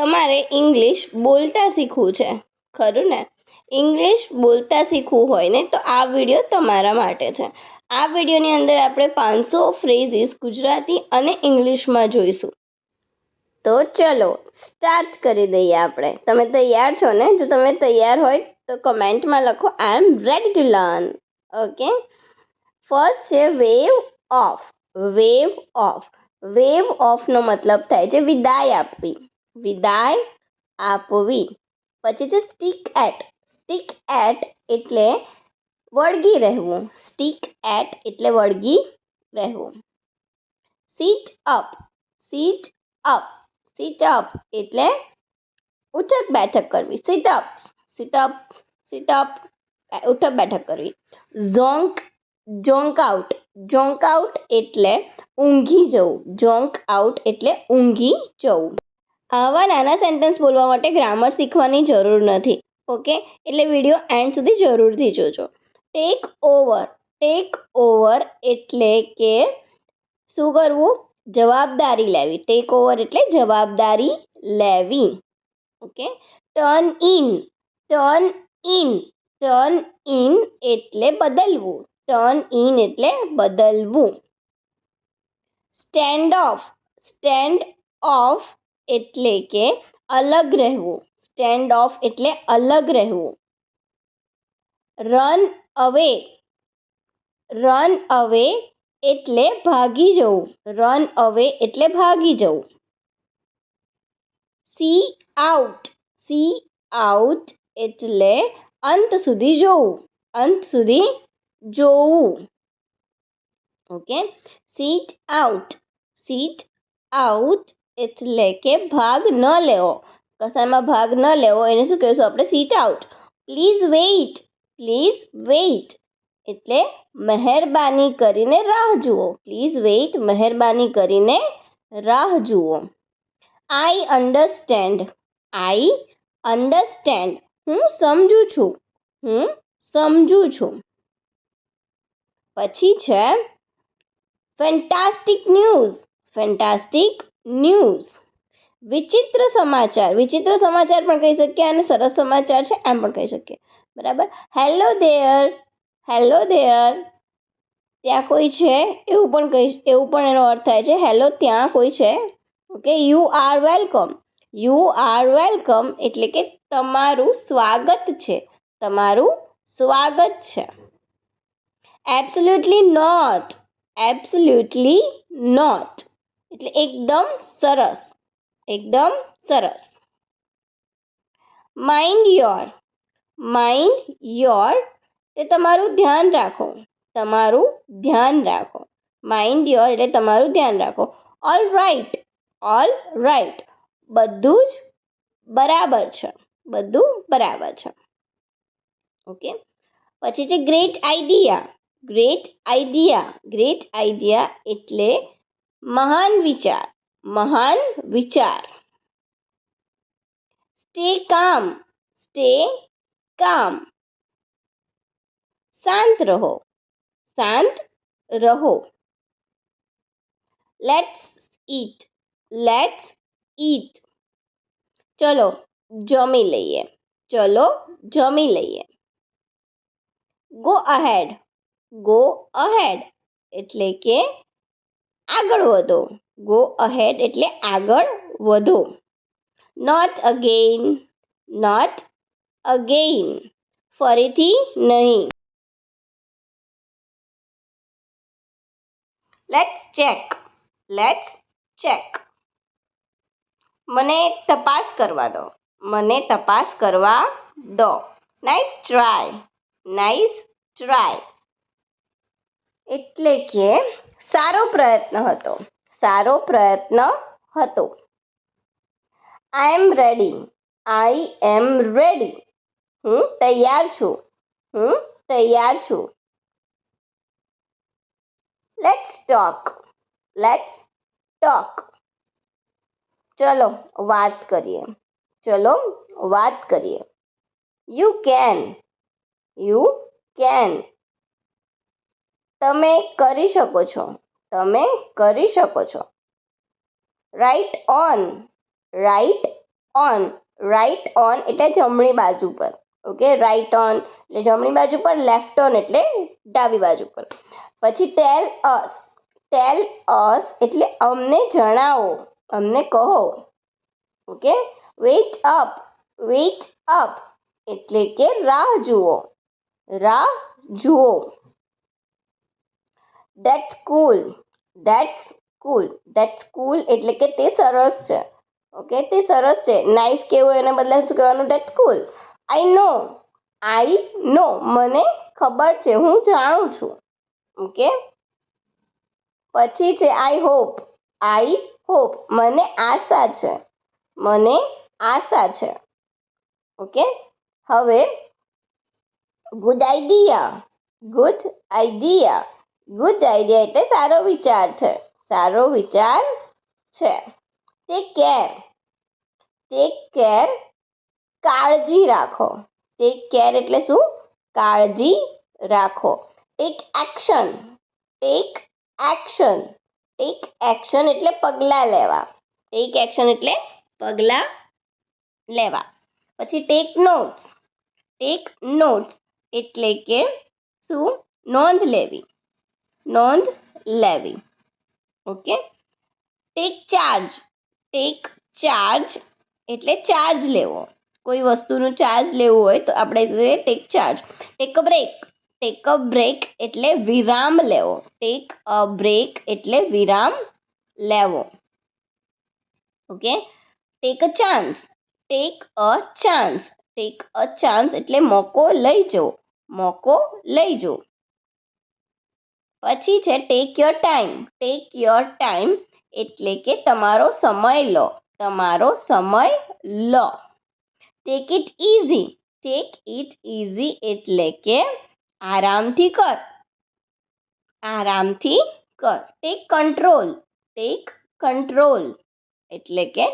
તમારે ઇંગ્લિશ બોલતા શીખવું છે, ખરું ને? ઇંગ્લિશ બોલતા શીખવું હોય ને તો આ વિડીયો તમારા માટે છે. આ વિડીયોની અંદર આપણે 500 ફ્રેઝીસ ગુજરાતી અને ઇંગ્લિશમાં જોઈશું. તો ચલો સ્ટાર્ટ કરી દઈએ આપણે. તમે તૈયાર છો ને? જો તમે તૈયાર હોય તો કમેન્ટમાં લખો I am ready to learn. Okay, first છે wave off. Wave off. Wave ઓફનો મતલબ થાય છે વિદાય આપવી. વિદાય આપવી. પછી છે સ્ટીક એટ. સ્ટીક એટ એટલે વળગી રહેવું. સ્ટીક એટ એટલે વળગી રહેવું. Sit up. Sit up. Sit up એટલે ઉઠક બેઠક કરવી. Sit up. Sit up. Sit up ઉઠક બેઠક કરવી. ઝોંક. ઝોંક આઉટ. ઝોંક આઉટ એટલે ઊંઘી જવું. ઝોંક આઉટ એટલે ઊંઘી જવું. આવા નાના સેન્ટેન્સ બોલવા માટે ગ્રામર શીખવાની જરૂર નથી. ઓકે, એટલે વિડીયો એન્ડ સુધી જરૂરથી જોજો. Take over. ટેક ઓવર એટલે કે શું કરવું? જવાબદારી લેવી. ટેક ઓવર એટલે જવાબદારી લેવી. Okay, turn in. Turn in. Turn in એટલે બદલવું. ટર્ન ઇન એટલે બદલવું. Stand of. સ્ટેન્ડ ઓફ એટલે કે અલગ રહેવું. સ્ટેન્ડ ઓફ એટલે અલગ રહેવું. રન અવે. રન અવે એટલે ભાગી જવું. રન અવે એટલે ભાગી જવું. C out. સી આઉટ એટલે અંત સુધી જોવું. અંત સુધી જોવું. Okay, seat out. Seat out એટલે કે ભાગ ન લેવો. કશામાં ભાગ ન લેવો એને શું કહીશું આપણે? Sit out. Please wait. Please wait એટલે મહેરબાની કરીને રાહ જુઓ. પ્લીઝ વેઇટ મહેરબાની કરીને રાહ જુઓ. આઈ અન્ડરસ્ટેન્ડ. આઈ અન્ડરસ્ટેન્ડ હું સમજું છું. હું સમજું છું. પછી છે ફેન્ટાસ્ટિક ન્યૂઝ. Fantastic news. વિચિત્ર સમાચાર. વિચિત્ર સમાચાર પણ કહી શકીએ અને સરસ સમાચાર છે એમ પણ કહી શકીએ. બરાબર. Hello there. હેલો ધેર ત્યાં કોઈ છે એવું પણ એનો અર્થ થાય છે. હેલો ત્યાં કોઈ છે. Okay, you are welcome. You are welcome એટલે કે તમારું સ્વાગત છે. તમારું સ્વાગત છે. Absolutely not. એબ્સોલ્યુટલી નોટ એટલે એકદમ સરસ. એકદમ સરસ. Mind your. માઇન્ડ યોર એટલે તમારું ધ્યાન રાખો. તમારું ધ્યાન રાખો. માઇન્ડ યોર એટલે તમારું ધ્યાન રાખો. All right. ઓલ રાઈટ બધું જ બરાબર છે. બધું બરાબર છે. ઓકે, પછી છે great idea. Great idea. Great idea એટલે મહાન વિચાર. મહાન વિચાર. સ્ટે કામ. સ્ટે કામ શાંત રહો. શાંત રહો. Let's it. લેટ્સ ઈટ ચલો જમી લઈએ. ચલો જમી લઈએ. Go ahead. ગો અહેડ એટલે કે આગળ વધો. ગો અહેડ એટલે આગળ વધો. Not again. નોટ અગેઇન ફરીથી નહીં. Let's check. લેટ્સ ચેક મને તપાસ કરવા દો. મને તપાસ કરવા દો. Nice try. નાઇસ ટ્રાય એટલે કે સારો પ્રયત્ન હતો. સારો પ્રયત્ન હતો. આઈ am ready. I am ready હું તૈયાર છું. હું તૈયાર છું. Let's talk. લેટ્સ ટોક ચલો વાત કરીએ. ચલો વાત કરીએ. You can. યુ કેન તમે કરી શકો છો. તમે કરી શકો છો. Right on. Right on, right on એટલે જમણી બાજુ પર. ઓકે, રાઈટ ઓન એટલે જમણી બાજુ પર, લેફ્ટ ઓન એટલે ડાબી બાજુ પર. પછી ટેલ અસ એટલે અમને જણાવો, અમને કહો. ઓકે, વેઇટ અપ એટલે કે રાહ જુઓ. ધેટ્સ કૂલ એટલે કે તે સરસ છે. ઓકે, તે સરસ છે. નાઇસ કેવું એને બદલે શું કહેવાનું? ધેટ્સ કૂલ. આઈ નો મને ખબર છે, હું જાણું છું. ઓકે, પછી છે આઈ હોપ મને આશા છે. ઓકે, હવે ગુડ આઈડિયા એટલે સારો વિચાર છે. ટેક કેર કાળજી રાખો. ટેક કેર એટલે શું? કાળજી રાખો. ટેક એક્શન એટલે પગલાં લેવા. પછી ટેક નોટ્સ એટલે કે શું? નોંધ લેવી. ઓકે, ટેક ચાર્જ એટલે ચાર્જ લેવો. કોઈ વસ્તુનું ચાર્જ લેવું હોય તો આપણે take charge. Take a break એટલે વિરામ લેવો. ઓકે, ટેક અ ચાન્સ એટલે મોકો લઈ જવો. પછી છે ટેક યોર ટાઈમ એટલે કે તમારો સમય લો. ટેક ઇટ ઇઝી એટલે કે આરામથી કર. ટેક કંટ્રોલ એટલે કે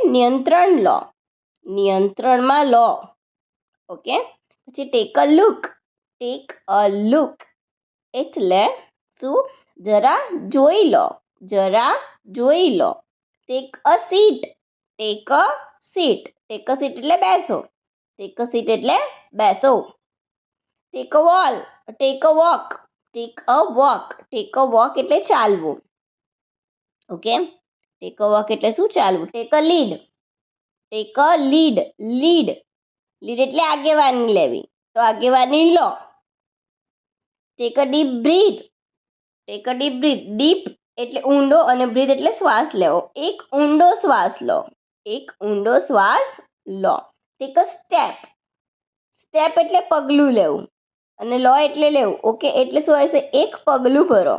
નિયંત્રણમાં લો. ઓકે, પછી ટેક અ લુક એટલે શું? જરા જોઈ લો. ટેક અ સીટ એટલે બેસો. ટેક અ વોક એટલે ચાલવું. ઓકે, ટેક અ વોક એટલે શું? ચાલવું. ટેક અ લીડ એટલે આગેવાની લેવી, તો આગેવાની લો. Take a deep breath deep એટલે ઊંડો અને બ્રીથ એટલે શ્વાસ લેવો. એક ઊંડો શ્વાસ લો. ટેક અ સ્ટેપ એટલે પગલું લેવું અને લો એટલે લેવું. ઓકે, એટલે શું હશે? એક પગલું ભરો.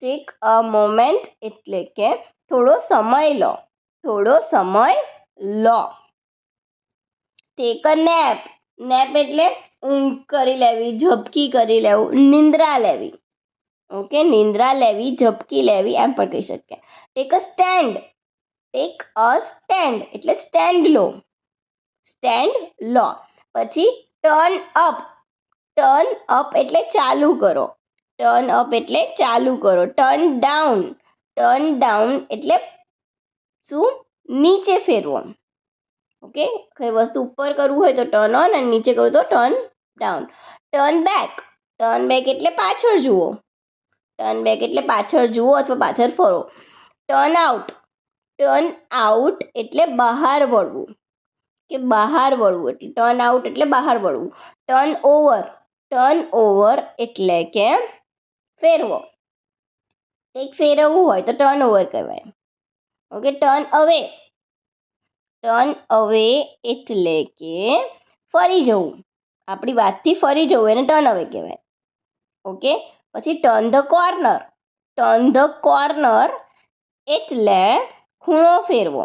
ટેક અ મોમેન્ટ એટલે કે થોડો સમય લો. ટેક અ નેપ એટલે ઊંઘ કરી લેવી, ઝપકી કરી લેવું, નિંદ્રા લેવી. ઓકે, નિંદ્રા લેવી, ઝપકી લેવી એમ પણ કહી શકીએ. ટેક અ સ્ટેન્ડ એટલે સ્ટેન્ડ લો. પછી ટર્ન અપ એટલે ચાલુ કરો. ટર્ન ડાઉન એટલે શું? નીચે ફેરવો. ઓકે, કઈ વસ્તુ ઉપર કરવું હોય તો ટર્ન ઓન અને નીચે કરવું તો ટર્ન ડાઉન. ટર્ન બેક એટલે પાછળ જુઓ. અથવા પાછળ ફરો. ટર્ન આઉટ એટલે બહાર વળવું. ટર્ન આઉટ એટલે બહાર વળવું. ટર્ન ઓવર એટલે કે ફેરવો. કંઈક ફેરવવું હોય તો ટર્ન ઓવર કહેવાય. ઓકે, ટર્ન અવે એટલે કે ફરી જવું. આપણી વાતથી ફરી જવું એને ટર્ન અવે કહેવાય. ઓકે, પછી ટર્ન ધ કોર્નર એટલે ખૂણો ફેરવો.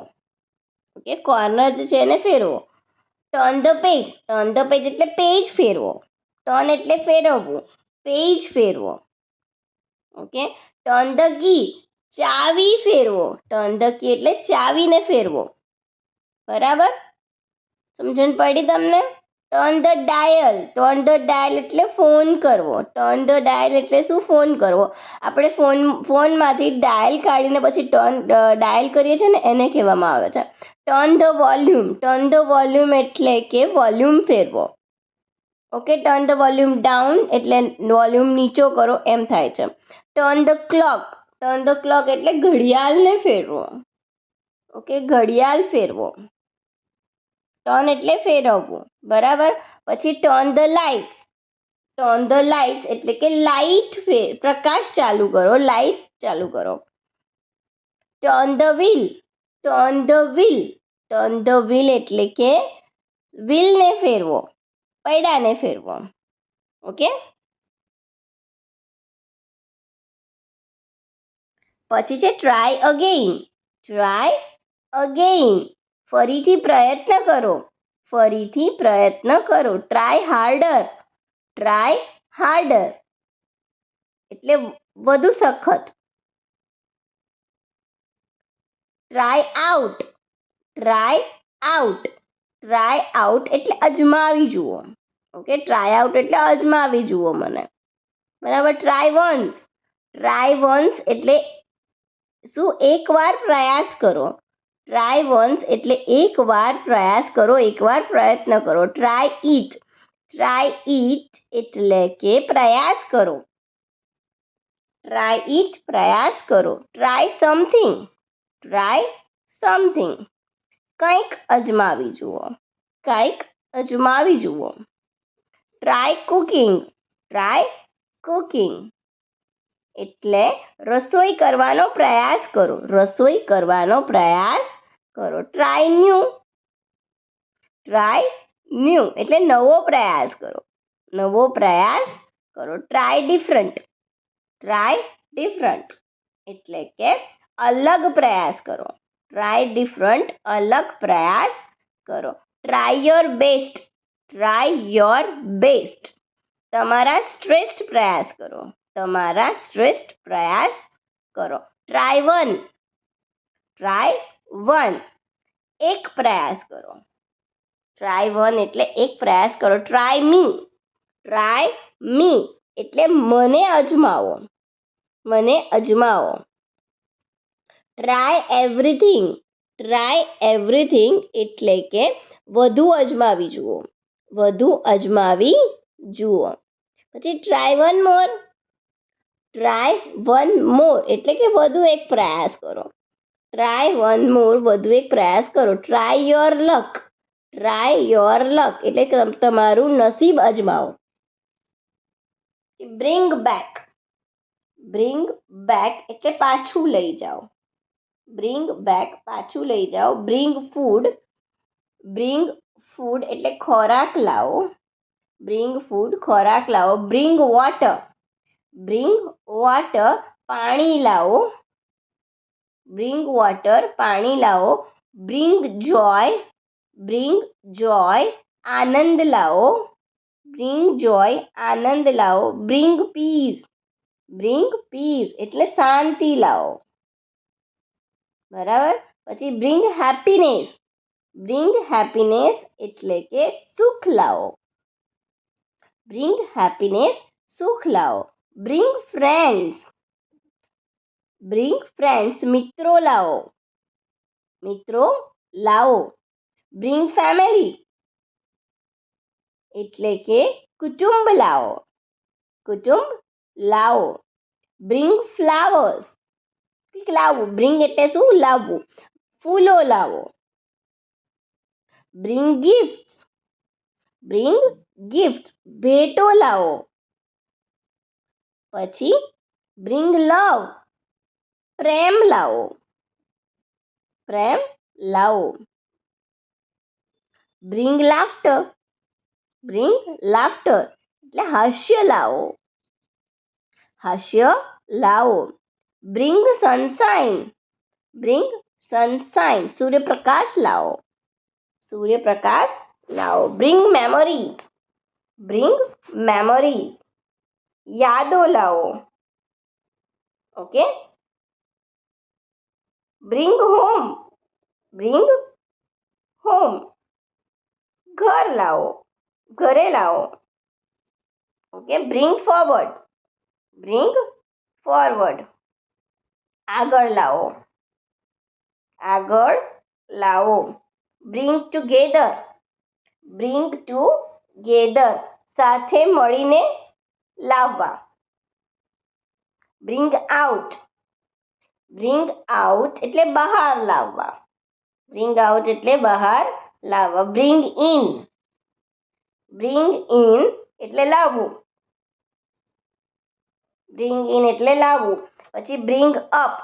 ઓકે, કોર્નર જે છે એને ફેરવો. ટર્ન ધ પેજ એટલે પેજ ફેરવો. ટર્ન એટલે ફેરવવું, પેજ ફેરવો. ઓકે, ટર્ન ધ કી ચાવી ફેરવો. એટલે ચાવીને ફેરવો. બરાબર, સમજણ પડી તમને? Turn the dial. Turn the dial એટલે ફોન કરવો. ટર્ન ધ ડાયલ એટલે શું? ફોન કરવો. આપણે ફોનમાંથી ડાયલ કાઢીને પછી ડાયલ કરીએ છીએ ને, એને કહેવામાં આવે છે turn the volume. Turn the volume એટલે કે વોલ્યુમ ફેરવો. Okay, turn the volume down એટલે વોલ્યુમ નીચો કરો એમ થાય છે. Turn the clock. Turn the clock એટલે ઘડિયાળને ફેરવો. ઓકે, ઘડિયાળ ફેરવો. ટર્ન એટલે ફેરવવું, બરાબર. પછી turn the lights. Turn the lights એટલે કે લાઇટ પ્રકાશ ચાલુ કરો, લાઇટ ચાલુ કરો. Turn the wheel. Turn the wheel. Turn the wheel એટલે કે વ્હીલને ફેરવો, પૈડાને ફેરવો. ઓકે, પછી છે ટ્રાય અગેઇન. ટ્રાય અગેઇન, ફરીથી પ્રયત્ન કરો. ફરીથી પ્રયત્ન કરો. Try harder. ટ્રાય હાર્ડર એટલે વધુ સખત. Try out. Try out. Try out એટલે અજમાવી જુઓ. ઓકે, ટ્રાય આઉટ એટલે અજમાવી જુઓ મને, બરાબર. Try once. ટ્રાય વન્સ એટલે શું? એકવાર પ્રયાસ કરો. ટ્રાય વન્સ એટલે એકવાર પ્રયાસ કરો, એકવાર પ્રયત્ન કરો. Try it. ટ્રાય ઇટ એટલે કે પ્રયાસ કરો. ટ્રાય ઇટ પ્રયાસ કરો. Try something. ટ્રાય સમથિંગ કંઈક અજમાવી જુઓ. કંઈક અજમાવી જુઓ. Try cooking. ટ્રાય કુકિંગ એટલે રસોઈ કરવાનો પ્રયાસ કરો. રસોઈ કરવાનો પ્રયાસ કરો. Try new. ટ્રાય ન્યૂ એટલે નવો પ્રયાસ કરો. નવો પ્રયાસ કરો. Try different. ટ્રાય ડિફરન્ટ એટલે કે અલગ પ્રયાસ કરો. ટ્રાય ડિફરન્ટ અલગ પ્રયાસ કરો. Try your best. Try your best તમારા શ્રેષ્ઠ પ્રયાસ કરો. તમારા શ્રેષ્ઠ પ્રયાસ કરો. Try one. ટ્રાય વન એક પ્રયાસ કરો. ટ્રાય વન એટલે એક પ્રયાસ કરો. ટ્રાય મી. ટ્રાય મી એટલે મને અજમાવો. મને અજમાવો. Try everything. ટ્રાય એવરીથિંગ એટલે કે વધુ અજમાવી જુઓ. વધુ અજમાવી જુઓ. પછી try one more. Try one more એટલે કે વધુ એક પ્રયાસ કરો. ટ્રાય વન મોર વધુ એક પ્રયાસ કરો. Try your luck. Try your luck એટલે કે તમારું નસીબ અજમાવો. Bring back. બ્રિંગ બેક એટલે પાછું લઈ જાઓ. બ્રિંગ બેક પાછું લઈ જાઓ. Bring food. બ્રિંગ ફૂડ એટલે ખોરાક લાવો. બ્રિંગ ફૂડ ખોરાક લાવો. Bring water. બ્રિંગ વોટર પાણી લાવો. બ્રિંગ વોટર પાણી લાવો. બ્રિંગ જોય. બ્રિંગ જોય આનંદ લાવો. બ્રિંગ જોય આનંદ લાવો. Bring piece. બ્રિંગ પીસ એટલે શાંતિ લાવો, બરાબર. પછી બ્રિંગ હેપીનેસ. બ્રિંગ હેપીનેસ એટલે કે સુખ લાવો. બ્રિંગ હેપીનેસ સુખ લાવો. Bring friends. બ્રિંગ ફ્રેન્ડ્સ મિત્રો લાવો. મિત્રો લાવો. બ્રિંગ ફેમિલી એટલે કે કુટુંબ લાવો. કુટુંબ લાવો. બ્રિંગ ફ્લાવર્સ લાવવું. બ્રિંગ એટલે શું? લાવવું. ફૂલો લાવો. Bring gifts. બ્રિંગ ગિફ્ટ ભેટો લાવો. પછી બ્રિંગ લવ પ્રેમ લાવો. પ્રેમ લાવો. Bring laughter. બ્રિંગ લાફ્ટર એટલે હાસ્ય લાવો. હાસ્ય લાવો. Bring sunshine. બ્રિંગ સનશાઇન સૂર્યપ્રકાશ લાવો. સૂર્યપ્રકાશ લાવો. Bring memories. બ્રિંગ મેમરીઝ યાદો લાવો. Okay. Bring home. Bring home ઘર લાવો. ઘરે લાવો. Okay, bring forward, bring forward. આગળ લાવો, આગળ લાવો. બ્રિંગ ટુગેધર, બ્રિંગ ટુગેધર, સાથે મળીને લાવવા. બ્રિંગ આઉટ, બ્રિંગ આઉટ એટલે બહાર લાવવા. બ્રિંગ આઉટ એટલે બહાર લાવવા. બ્રિંગ ઇન, બ્રિંગ ઇન એટલે લાવવું. બ્રિંગ ઇન એટલે લાવવું. પછી બ્રિંગ અપ,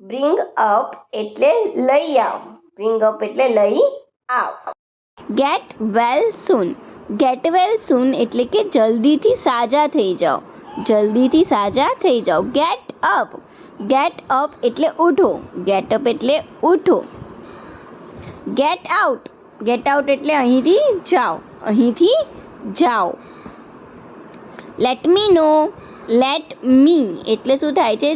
બ્રિંગ અપ એટલે લઈ આવ. બ્રિંગ અપ એટલે લઈ આવ. ગેટ વેલ સૂન, ગેટ વેલ સૂન એટલે કે જલ્દીથી સાજા થઈ જાઓ, જલ્દીથી સાજા થઈ જાઓ. ગેટ અપ, ગેટ અપ એટલે ઉઠો, ગેટ અપ એટલે ઉઠો. ગેટ આઉટ, ગેટ આઉટ એટલે અહીંથી જાઓ, અહીંથી જાઓ. લેટ મી નો, લેટ મી એટલે શું થાય છે?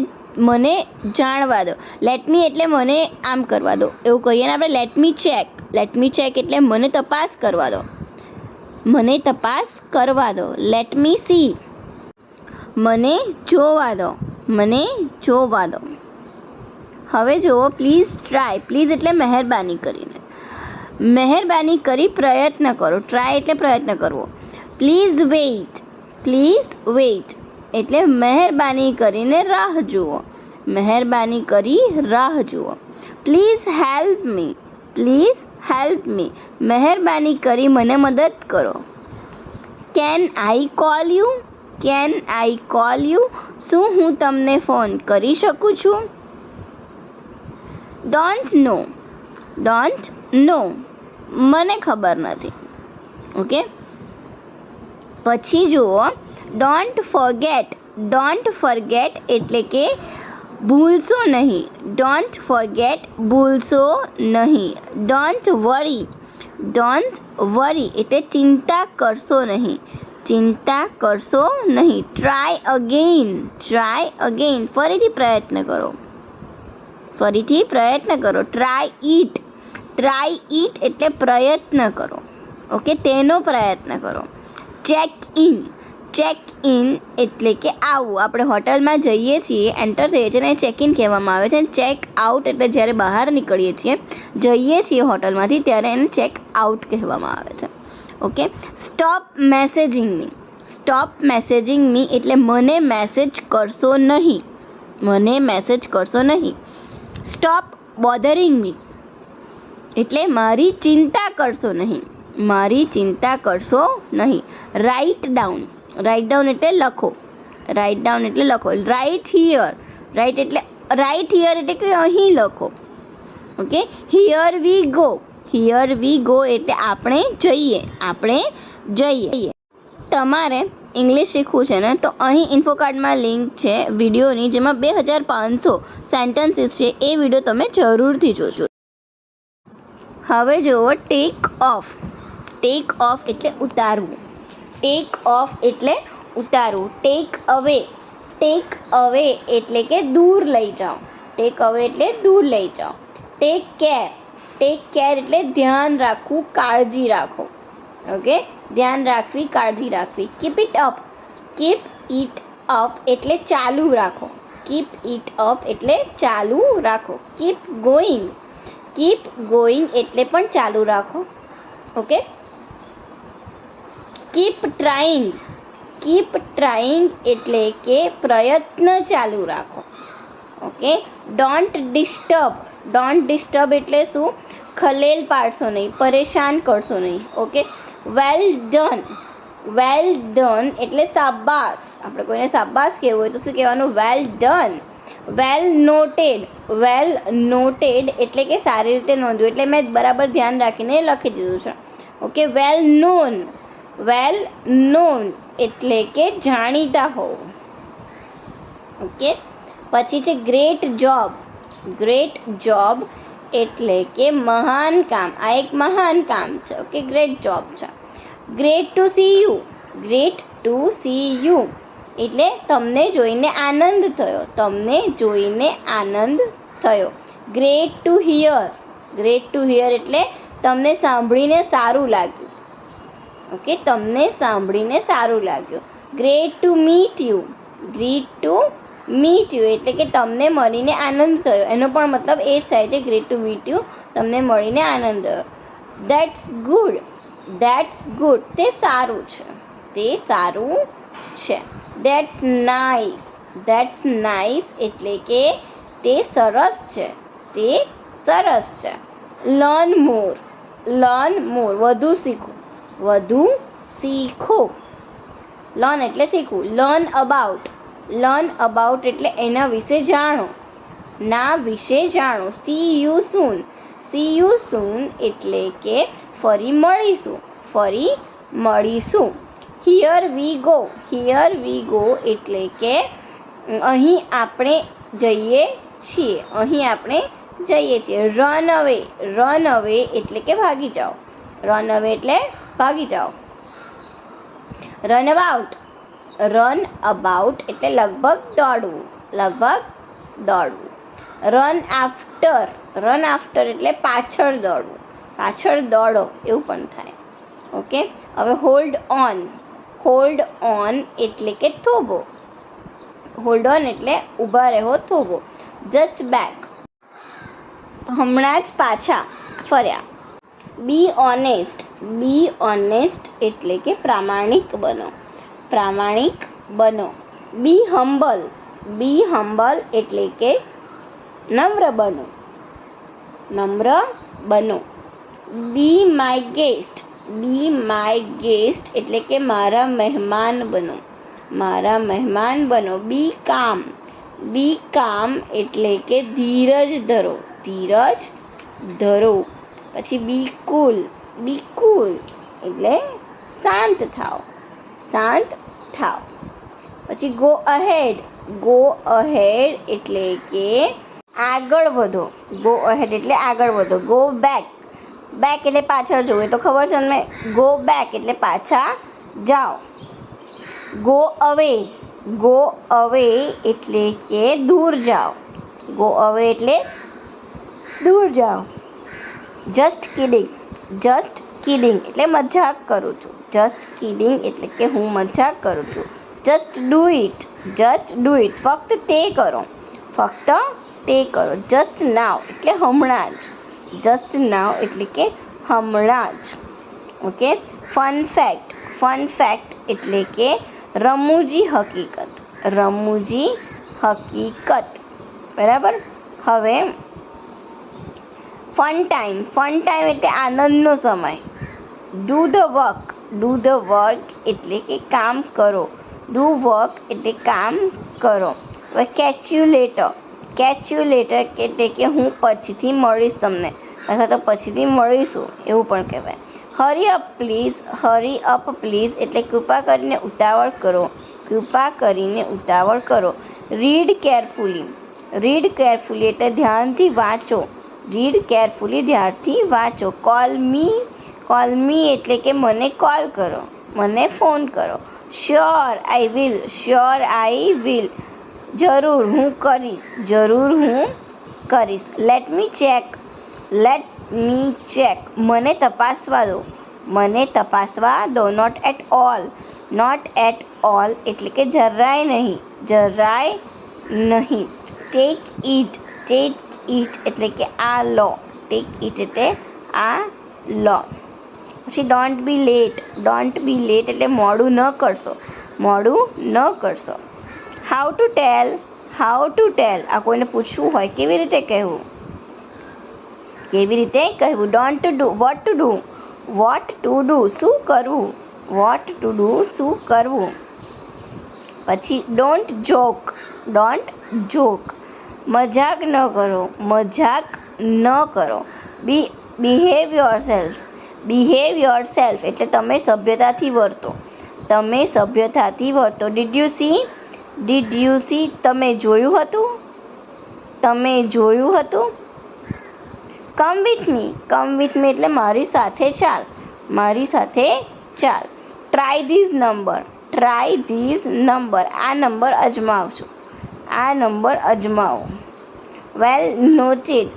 મને જાણવા દો. લેટ મી એટલે મને આમ કરવા દો, એવું કહીએ ને આપણે. Late me check, let me check એટલે મને તપાસ કરવા દો, મને તપાસ કરવા દો. લેટ મી સી, મને જોવા દો, મને જોવા દો. હવે જુઓ, પ્લીઝ ટ્રાય, પ્લીઝ એટલે મહેરબાની કરીને, મહેરબાની કરી પ્રયત્ન કરો. ટ્રાય એટલે પ્રયત્ન કરવો. પ્લીઝ વેઇટ, પ્લીઝ વેઇટ એટલે મહેરબાની કરીને રાહ જુઓ, મહેરબાની કરી રાહ જુઓ. Please help me, please help me મહેરબાની કરી મને મદદ કરો. Can I call you, can I call you શું હું તમને ફોન કરી શકું છું? ડોન્ટ નો, ડોન્ટ નો મને ખબર નથી. ઓકે, પછી જુઓ, ડોન્ટ ફોરગેટ, ડોન્ટ ફોરગેટ એટલે કે ભૂલશો નહીં. ડોન્ટ ફોરગેટ ભૂલશો નહીં. ડોન્ટ વરી, ડોન્ટ વરી એટલે ચિંતા કરશો નહીં, ચિંતા કરશો નહીં. ટ્રાય અગેઇન, ટ્રાય અગેઇન ફરીથી પ્રયત્ન કરો, ફરીથી પ્રયત્ન કરો. ટ્રાય ઇટ, ટ્રાય ઇટ એટલે પ્રયત્ન કરો. ઓકે, તેનો પ્રયત્ન કરો. ચેક ઇન, ચેક ઇન એટલે કે આવું. આપણે હોટલમાં જઈએ છીએ, એન્ટર થઈએ છીએ ને ચેક ઇન કહેવામાં આવે છે. ચેક આઉટ એટલે જ્યારે બહાર નીકળીએ છીએ, જઈએ છીએ હોટલમાંથી, ત્યારે એને ચેક આઉટ કહેવામાં આવે છે. ઓકે, સ્ટોપ મેસેજિંગ મી, સ્ટોપ મેસેજિંગ મી એટલે મને મેસેજ કરશો નહીં, મને મેસેજ કરશો નહીં. સ્ટોપ બોધરિંગ મી એટલે મારી ચિંતા કરશો નહીં, મારી ચિંતા કરશો નહીં. રાઇટ ડાઉન, રાઇટ ડાઉન એટલે લખો, રાઇટ ડાઉન એટલે લખો. રાઇટ હિયર, રાઇટ એટલે રાઇટ હિયર એટલે કે અહીં લખો. Okay, here we go, here we go એટલે આપણે જઈએ, આપણે જઈએ. તમારે ઇંગ્લિશ શીખવું છે ને, તો અહીં ઇન્ફોકાર્ડમાં લિંક છે વિડીયોની, જેમાં 2500 સેન્ટેન્સીસ છે. એ વિડીયો તમે જરૂરથી જોજો. હવે જુઓ, ટેક ઓફ, ટેક ઓફ એટલે ઉતારવું, ટેક ઓફ એટલે ઉતારવું. ટેક અવે, ટેક અવે એટલે કે દૂર લઈ જાઓ, ટેક અવે એટલે દૂર લઈ જાઓ. ટેક કેર, ટેક કેર એટલે ધ્યાન રાખવું, કાળજી રાખો. ઓકે, ધ્યાન રાખવી, કાળજી રાખવી. Keep it up, keep it up એટલે ચાલુ રાખો, કીપ ઇટ અપ એટલે ચાલુ રાખો. કીપ ગોઈંગ, કીપ ગોઈંગ એટલે પણ ચાલુ રાખો. Okay, keep trying, keep trying એટલે કે પ્રયત્ન ચાલુ રાખો. Okay, don't disturb, don't disturb એટલે શું? ખલેલ પાડશો નહીં, પરેશાન કરશો નહીં. ઓકે, વેલ ડન, વેલ ડન એટલે શાબાશ. આપણે કોઈને શાબાશ કહેવું હોય તો શું કહેવાનું? Well done. Well noted, well noted એટલે કે સારી રીતે નોંધ્યું, એટલે મેં બરાબર ધ્યાન રાખીને લખી દીધું છે. Okay, well known, well known એટલે કે જાણીતા હોવું. ઓકે, પછી છે ગ્રેટ જોબ, ગ્રેટ જોબ એટલે કે મહાન કામ. આ એક મહાન કામ છે. ઓકે, ગ્રેટ જોબ છે. Great to see you, great to see you એટલે તમને જોઈને આનંદ થયો, તમને જોઈને આનંદ થયો. Great to hear, great to hear એટલે તમને સાંભળીને સારું લાગ્યું. ઓકે, તમને સાંભળીને સારું લાગ્યું. Great to meet you. Great to meet you એટલે કે તમને મળીને આનંદ થયો. એનો પણ મતલબ એ જ થાય છે, ગ્રેટ ટુ મીટ યુ, તમને મળીને આનંદ થયો. That's good. દેટ્સ ગુડ, તે સારું છે. તે સારું છે. That's nice. દેટ્સ નાઇસ એટલે કે તે સરસ છે. તે સરસ છે. લર્ન મોર. લર્ન મોર, વધુ શીખવું. વધુ શીખો. લર્ન એટલે શીખવું. Learn about. લર્ન અબાઉટ એટલે એના વિશે જાણો. ના વિશે જાણો. C you soon. C you સૂન એટલે કે ફરી મળીશું. ફરી મળીશું. Here we go. Here we go એટલે કે અહીં આપણે જઈએ છીએ. અહીં આપણે જઈએ છીએ. રન અવે. રન અવે એટલે કે ભાગી જાઓ. રન અવે એટલે ભાગી જાઓ. Run about. રન અબાઉટ એટલે લગભગ દોડવું. લગભગ દોડવું. Run after. રન આફ્ટર એટલે પાછળ દોડવું. પાછળ દોડો એવું પણ થાય. ઓકે, હવે હોલ્ડ ઓન. હોલ્ડ ઓન એટલે કે થોભો. હોલ્ડ ઓન એટલે ઊભા રહો, થોભો. Just back. હમણાં જ પાછા ફર્યા. Be honest. બી ઓનેસ્ટ એટલે કે પ્રામાણિક બનો. પ્રામાણિક બનો. બી હમ્બલ. બી હમ્બલ એટલે કે નમ્ર બનો. નમ્ર બનો. બી my guest. B my guest એટલે કે મારા મહેમાન બનો. મારા મહેમાન બનો. બી કામ. બી કામ એટલે કે ધીરજ ધરો. ધીરજ ધરો. પછી બી કુલ. બી કુલ એટલે શાંત થાવ. શાંત થાવ. પછી ગો અહેડ. ગો અહેડ એટલે કે આગળ વધો. ગો અહેડ એટલે આગળ વધો. Go back. બેક એટલે પાછળ જવું, એ તો ખબર છે ને. ગો બેક એટલે પાછા જાઓ. ગો અવે. ગો અવે એટલે કે દૂર જાઓ. ગો અવે એટલે દૂર જાઓ. Just kidding. જસ્ટ કિડિંગ એટલે મજાક કરું છું. જસ્ટ કિડિંગ એટલે કે હું મજાક કરું છું. Just do it. Just do it ફક્ત તે કરો. ફક્ત તે કરો. જસ્ટ નાવ એટલે હમણાં જ. જસ્ટ નાવ એટલે કે હમણાં જ. Okay, fun fact. Fun fact એટલે કે રમૂજી હકીકત. રમૂજી હકીકત. બરાબર. હવે ફન ટાઈમ. ફન ટાઈમ એટલે આનંદનો સમય. Do the work. Do the work એટલે કે કામ કરો. ડુ વર્ક એટલે કામ કરો. હવે catch you letter. Catch you letter એટલે કે હું પછીથી મળીશ તમને, અથવા તો પછીથી મળીશું એવું પણ કહેવાય. Hurry up please. Hurry up please એટલે કૃપા કરીને ઉતાવળ કરો. કૃપા કરીને ઉતાવળ કરો. Read carefully. રીડ કેરફુલી એટલે ધ્યાનથી વાંચો. રીડ કેરફુલી ધ્યાનથી વાંચો. કોલ મી. કોલ મી એટલે કે મને કોલ કરો, મને ફોન કરો. Sure I will. Sure I will જરૂર હું કરીશ. જરૂર હું કરીશ. Let me check. Let me check મને તપાસવા દો. મને તપાસવા દો. Not at all. Not at all એટલે કે જરાય નહીં. જરાય નહીં. Take it. ટેક ઇટ એટલે કે આ લો. ટેક ઇટ એટલે આ લો. પછી don't be late. Don't be late એટલે મોડું ન કરશો. મોડું ન કરશો. How to tell. How to tell આ કોઈને પૂછવું હોય કેવી રીતે કહેવું. કેવી રીતે કહેવું. Don't do. Vote to do. Vote to do શું કરવું. વોટ ટુ ડુ શું કરવું. પછી ડોન્ટ જોક. ડોન્ટ જોક મજાક ન કરો. મજાક ન કરો. Behave yourself. બિહેવ યોરસેલ્ફ એટલે તમે સભ્યતાથી વર્તો. તમે સભ્યતાથી વર્તો. Did you see. Did you see તમે જોયું હતું. તમે જોયું હતું. Come with me. Come with me એટલે મારી સાથે ચાલ. મારી સાથે ચાલ. Try this number. Try this number આ નંબર અજમાવજો. આ નંબર અજમાવો. Well noted.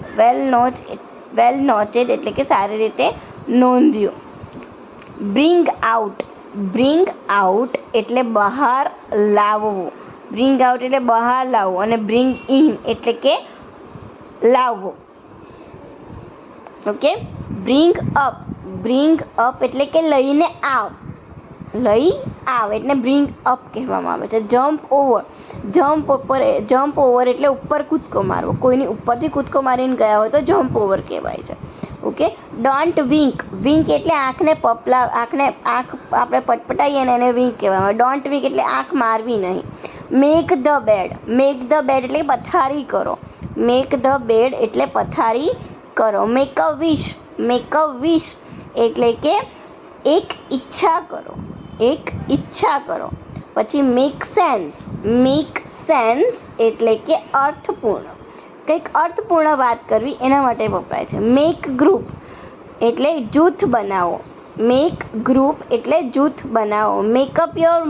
વેલ નોટેડ એટલે કે સારી રીતે નોંધ્યું. બ્રિંગ આઉટ એટલે બહાર લાવવું. બ્રિંગ આઉટ એટલે બહાર લાવવું અને બ્રિંગ ઇન એટલે કે લાવવું. ઓકે. બ્રિંગ અપ એટલે કે લઈને આવ. લઈ આવ એટલે બ્રિંગ અપ કહેવામાં આવે છે. જમ્પ ઓવર એટલે ઉપર કૂદકો મારવો. કોઈની ઉપરથી કૂદકો મારીને ગયા હોય તો જમ્પ ઓવર કહેવાય છે. ઓકે. ડોન્ટ વિંક એટલે આંખ આપણે પટપટાઈએ ને એને વિંક કહેવામાં આવે. ડોન્ટ વિંક એટલે આંખ મારવી નહીં. મેક ધ બેડ એટલે પથારી કરો. મેક ધ બેડ એટલે પથારી કરો. મેક અ વિશ એટલે કે એક ઈચ્છા કરો. પછી મેક સેન્સ એટલે કે અર્થપૂર્ણ, કંઈક અર્થપૂર્ણ વાત કરવી એના માટે વપરાય છે. મેક ગ્રુપ એટલે જૂથ બનાવો. મેકઅપ યોર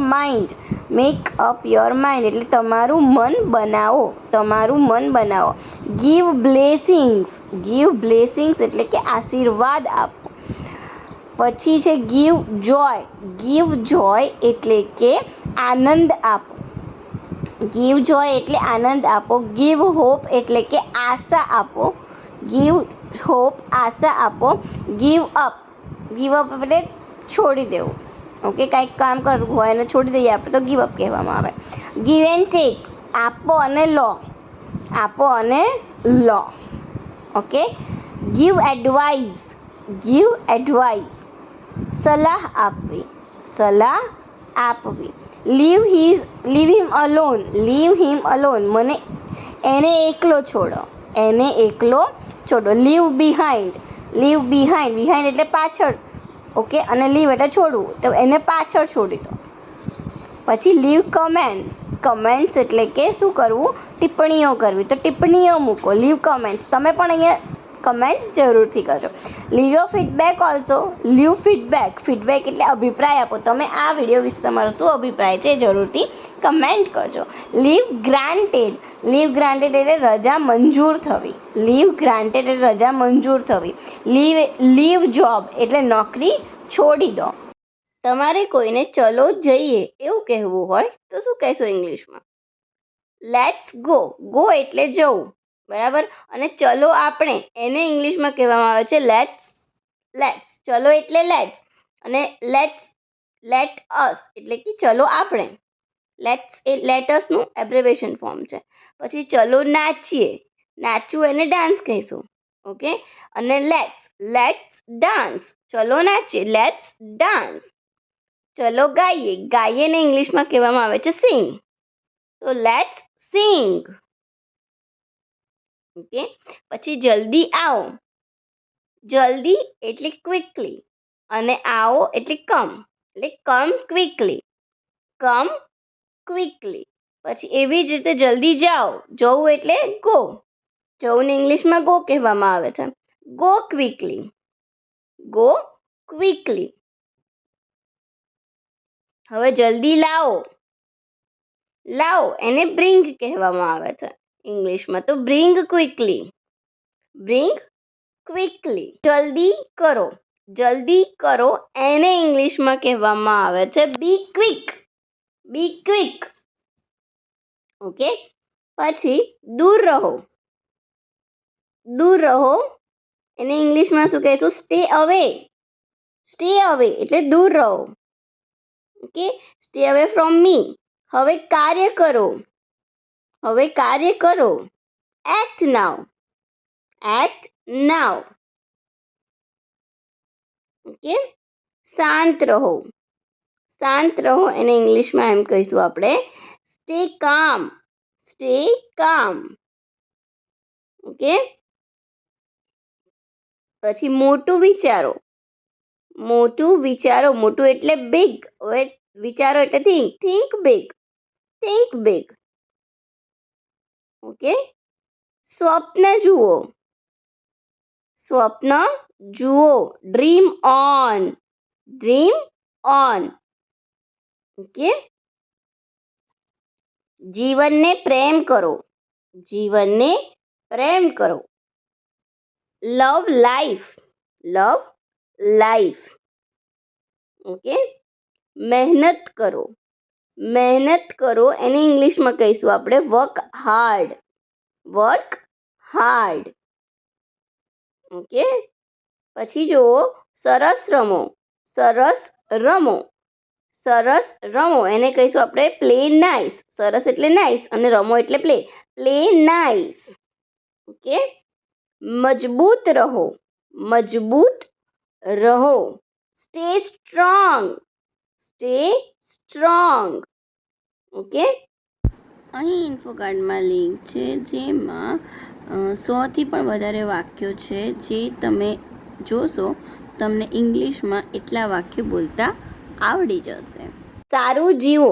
માઇન્ડ એટલે તમારું મન બનાવો. ગીવ બ્લેસિંગ્સ એટલે કે આશીર્વાદ આપો. પછી છે ગીવ જોય એટલે કે આનંદ આપો. ગીવ હોપ એટલે કે આશા આપો. ગીવ અપ એટલે છોડી દેવું. ઓકે. કાંઈક કામ કરવું હોય અને છોડી દઈએ આપણે તો ગીવ અપ કહેવામાં આવે. ગીવ એન્ડ ટેક આપો અને લો. ઓકે. ગીવ એડવાઇસ સલાહ આપવી. લીવ હિમ અલોન એને એકલો છોડો. લીવ બિહાઇન્ડ એટલે પાછળ. ઓકે. અને લીવ એટલે છોડવું, તો એને પાછળ છોડી દો. પછી લીવ કમેન્ટ્સ એટલે કે શું કરવું? ટિપ્પણીઓ કરવી, તો ટિપ્પણીઓ મૂકો. Leave comments. તમે પણ અહીંયા કમેન્ટ્સ જરૂરથી કરજો. લીવ યોર ફીડબેક એટલે અભિપ્રાય આપો. તમે આ વિડીયો વિશે તમારો શું અભિપ્રાય છે જરૂરથી કમેન્ટ કરજો. લીવ ગ્રાન્ટેડ એટલે રજા મંજૂર થવી. લીવ જોબ એટલે નોકરી છોડી દો. તમારે કોઈને ચલો જઈએ એવું કહેવું હોય તો શું કહેશો ઇંગ્લિશમાં? લેટ્સ ગો એટલે જવું, બરાબર. અને ચલો આપણે એને ઇંગ્લિશમાં કહેવામાં આવે છે લેટ્સ. ચલો એટલે લેટ્સ અને લેટ અસ એટલે કે ચલો આપણે. લેટ અસનું એબ્રિવેશન ફોર્મ છે. પછી ચલો નાચવું એને ડાન્સ કહીશું. ઓકે. અને લેટ્સ ડાન્સ. ચલો નાચીએ, લેટ્સ ડાન્સ. ચલો ગાઈએ ને ઇંગ્લિશમાં કહેવામાં આવે છે સિંગ. તો લેટ્સ સિંગ. ઓકે. પછી જલ્દી આવો. જલ્દી એટલે ક્વિકલી અને આવો એટલે કમ ક્વિકલી. પછી એવી જ રીતે જલ્દી જાઓ. જવું એટલે ગો. જવું ઇંગ્લિશમાં ગો કહેવામાં આવે છે. Go quickly. હવે જલ્દી લાવો એને બ્રિંગ કહેવામાં આવે છે ઇંગ્લિશમાં. તો બ્રિંગ ક્વિકલી. જલ્દી કરો એને ઇંગ્લિશમાં કહેવામાં આવે છે બી ક્વિક. ઓકે. પછી દૂર રહો એને ઇંગ્લિશમાં શું કહેશું? સ્ટે અવે એટલે દૂર રહો. ઓકે. સ્ટે અવે ફ્રોમ મી. હવે કાર્ય કરો. એક્ટ નાઉ. ઓકે. શાંત રહો એને ઇંગ્લિશમાં એમ કહીશું આપણે સ્ટે કામ. ઓકે. પછી મોટું વિચારો. મોટું એટલે બિગ. હવે વિચારો એટલે થિંક બિગ. ઓકે. સ્વપ્ન જુઓ. Dream on. ઓકે. જીવનને પ્રેમ કરો. Love life. ઓકે, મહેનત કરો. મહેનત કરો એને ઇંગ્લિશમાં કહીશું આપણે work hard. Work hard. Okay, પછી જુઓ સરસ રમો. સરસ રમો. સરસ રમો એને કહીશું આપણે પ્લે નાઇસ. સરસ એટલે નાઇસ અને રમો એટલે પ્લે. Play nice. ઓકે, મજબૂત રહો. મજબૂત રહો. Stay strong. Stay strong. Okay, અહીં ઇન્ફોકાર્ડમાં લિંક છે જેમાં 100થી પણ વધારે વાક્યો છે જે તમે જોશો તમને ઇંગ્લિશમાં એટલા વાક્યો બોલતા આવડી જશે. સારું જીવો.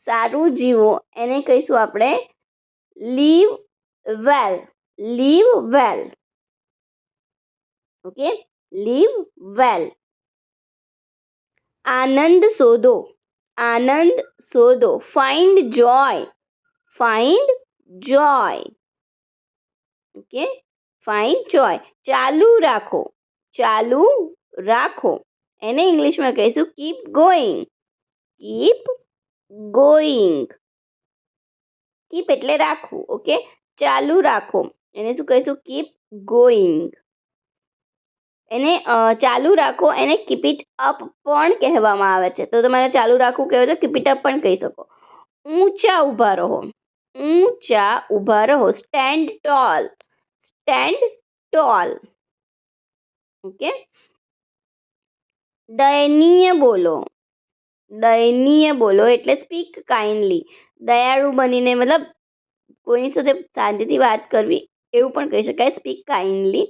સારું જીવો એને કહીશું આપણે લીવ વેલ. લીવ વેલ. ઓકે, લીવ વેલ. આનંદ શોધો. આનંદ શોધો. ફાઇન્ડ જોય. ફાઇન્ડ જોય. ઓકે, ફાઇન્ડ જોય. ચાલુ રાખો. ચાલુ રાખો એને ઇંગ્લિશમાં કહીશું keep going. Keep going. Keep એટલે રાખવું. ઓકે, ચાલુ રાખો એને શું કહીશું કીપ ગોઈંગ. એને ચાલુ રાખો એને કીપ ઇટ અપ પણ કહેવામાં આવે છે. તો તમારે ચાલુ રાખવું કહેવાય તો કીપ ઇટ અપ પણ કહી શકો. ઊંચા ઊભા રહો. ઊંચા ઊભા રહો. Stand tall. Stand tall. Okay, દયનીય બોલો. દયનીય બોલો એટલે સ્પીક કાઇન્ડલી. દયાળુ બનીને મતલબ કોઈની સાથે શાંતિથી વાત કરવી એવું પણ કહી શકાય. Speak kindly.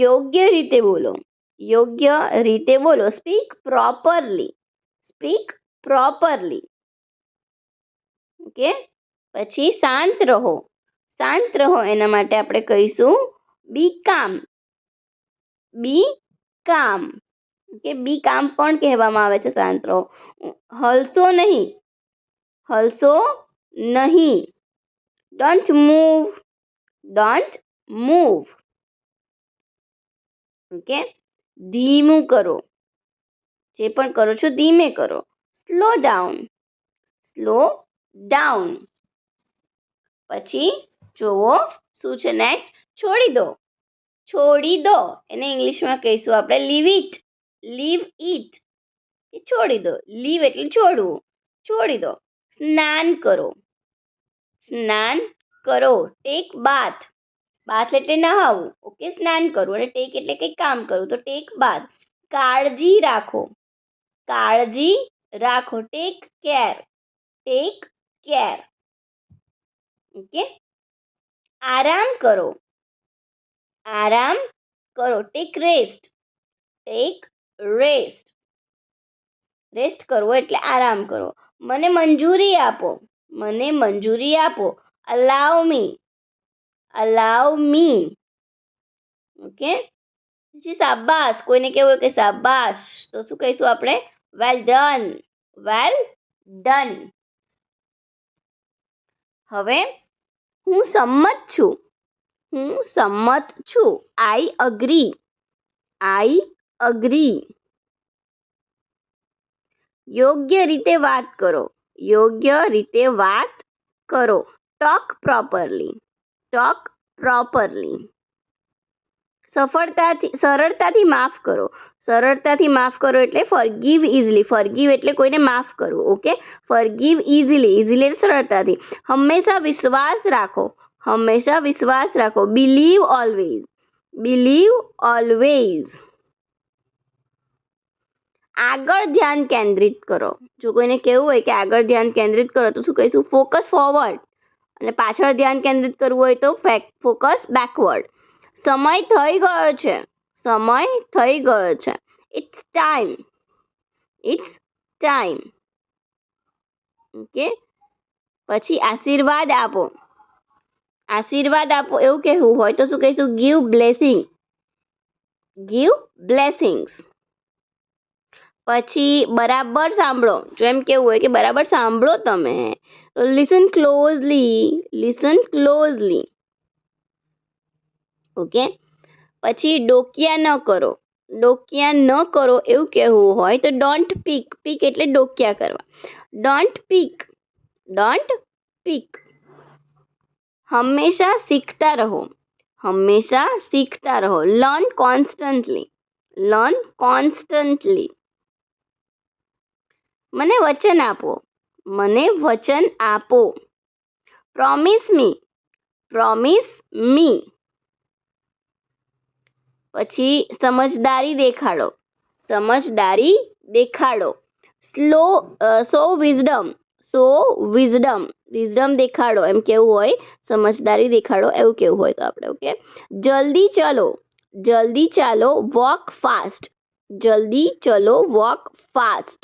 યોગ્ય રીતે બોલો. યોગ્ય રીતે બોલો. Speak properly. Speak properly. Okay, પછી શાંત રહો. શાંત રહો એના માટે આપણે કહીશું બી કામ. બી કામ. ઓકે, બી કામ પણ કહેવામાં આવે છે શાંત રહો. હલશો નહીં. હલશો નહીં. Don't move. Don't move. Okay, ધીમું કરો. જે પણ કરો છો ધીમે કરો. Slow down. Slow down. પછી જુઓ શું છે નેક્સ્ટ. છોડી દો. છોડી દો એને ઇંગ્લિશમાં કહીશું આપણે લીવ ઇટ. Leave it. એ છોડી દો. લીવ એટલે છોડવું. છોડી દો. સ્નાન કરો. સ્નાન કરો. ટેક બાથ. બાથ એટલે નહાવું. ઓકે, સ્નાન કરવું અને ટેક એટલે કંઈક કામ કરવું. તો ટેક બાથ. કાળજી રાખો. કાળજી રાખો. Take care. Take care. Okay, આરામ કરો. આરામ કરો. Tech rest. Tech rest. Rest કરવો એટલે આરામ કરો. મને મંજૂરી આપો. મને મંજૂરી આપો. અલાવ મી. અલાવ મી. ઓકે, પછી શાબાશ. કોઈને કેવું હોય કે શાબાશ તો શું કહીશું આપણે વેલ ડન. Well done. હવે હું સંમત છું. હું સંમત છું. આઈ અગ્રી. આઈ અગ્રી. યોગ્ય રીતે વાત કરો. યોગ્ય રીતે વાત કરો. Talk properly. Talk properly. સરળતાથી માફ કરો. સરળતાથી માફ કરો એટલે ફોરગીવ ઇઝીલી. ફોરગીવ એટલે કોઈને માફ કરવું. Okay, forgive easily. ઇઝીલી એટલે સરળતાથી. હંમેશા વિશ્વાસ રાખો. હંમેશા વિશ્વાસ રાખો. Believe always. Believe always. આગળ ધ્યાન કેન્દ્રિત કરો. જો કોઈને કહેવું હોય કે આગળ ધ્યાન કેન્દ્રિત કરો તો શું કહીશું ફોકસ ફોરવર્ડ. અને પાછળ ધ્યાન કેન્દ્રિત કરવું હોય તો ફોકસ બેકવર્ડ. સમય થઈ ગયો છે. સમય થઈ ગયો છે. It's time. It's time. Okay, પછી આશીર્વાદ આપો. આશીર્વાદ આપો એવું કહેવું હોય તો શું કહીશું ગીવ બ્લેસિંગ. Give blessings. પછી બરાબર સાંભળો. જો એમ કેવું હોય કે બરાબર સાંભળો તમે તો listen closely. Listen closely. Okay, પછી ડોકિયા ન કરો. ડોકિયા ન કરો એવું કહેવું હોય તો ડોન્ટ પીક. પીક એટલે ડોકિયા કરવા. Don't peak, don't peak. હંમેશા શીખતા રહો, હંમેશા શીખતા રહો. Learn constantly, learn constantly. મને વચન આપો, મને વચન આપો. પ્રોમિસ મી, પ્રોમિસ મી. પછી સમજદારી દેખાડો, સમજદારી દેખાડો. સો વિઝડમ, સો વિઝડમ. વિઝડમ દેખાડો એમ કેવું હોય, સમજદારી દેખાડો એવું કેવું હોય તો આપણે ઓકે. જલ્દી ચલો, જલ્દી ચાલો. વોક ફાસ્ટ, જલ્દી ચલો. Walk fast.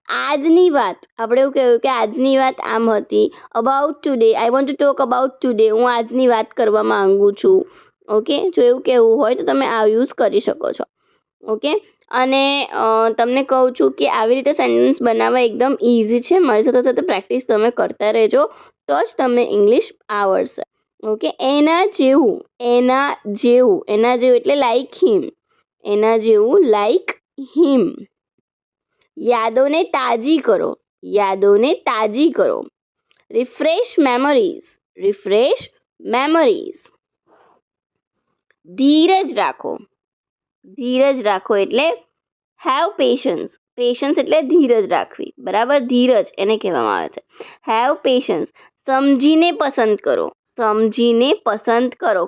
આજની વાત, આપણે એવું કહ્યું કે આજની વાત આમ હતી. About today, I want to talk about today. હું આજની વાત કરવા માંગુ છું. ઓકે, જો એવું કહેવું હોય તો તમે આ યુઝ કરી શકો છો. ઓકે, અને તમને કહું છું કે આવી રીતે સેન્ટેન્સ બનાવવા એકદમ ઇઝી છે. મારી સાથે સાથે પ્રેક્ટિસ તમે કરતા રહેજો તો જ તમને ઇંગ્લિશ આવડશે. ઓકે, એના જેવું, એના જેવું, એના જેવું એટલે લાઈક હિમ, એના જેવું લાઈક હિમ. યાદોને તાજી કરો, યાદોને તાજી કરો. Refresh memories, refresh memories. ધીરજ રાખો, ધીરજ રાખો એટલે હેવ પેશન્સ. પેશન્સ એટલે ધીરજ રાખવી, બરાબર. ધીરજ એને કહેવામાં આવે છે. Have patience. સમજીને પસંદ કરો, સમજીને પસંદ કરો.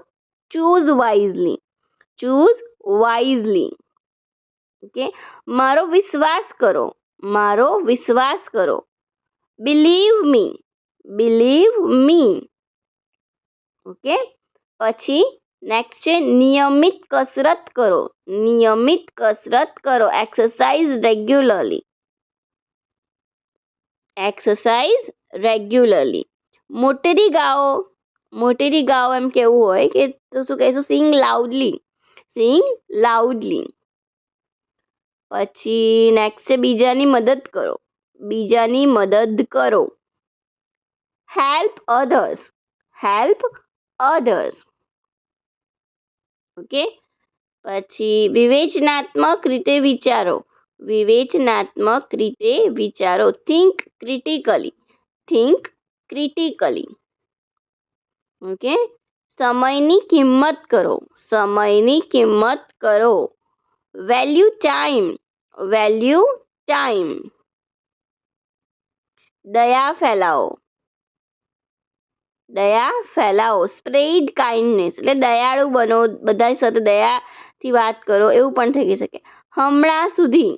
Choose wisely, choose wisely. Okay, મારો વિશ્વાસ કરો, મારો વિશ્વાસ કરો. Believe me, believe me. Okay, પછી નેક્સ્ટ છે નિયમિત કસરત કરો, નિયમિત કસરત કરો. Exercise regularly, exercise regularly. મોટેરી ગાઓ, મોટેરી ગાઓ એમ કેવું હોય કે તો શું કહીશું, સિંગ લાઉડલી, સિંગ લાઉડલી. પછી નેક્સ્ટ છે બીજાની મદદ કરો, બીજાની મદદ કરો. Help others, help others. Okay, પછી વિવેચનાત્મક રીતે વિચારો, વિવેચનાત્મક રીતે વિચારો. Think critically, think critically. Okay, સમયની કિંમત કરો, સમયની કિંમત કરો. Value time, value time. દયા ફેલાવો, દયા ફેલાવો. સ્પ્રેડ કાઇન્ડનેસ એટલે દયાળુ બનો, બધા સાથે દયાથી વાત કરો એવું પણ થઈ શકે. હમણાં સુધી,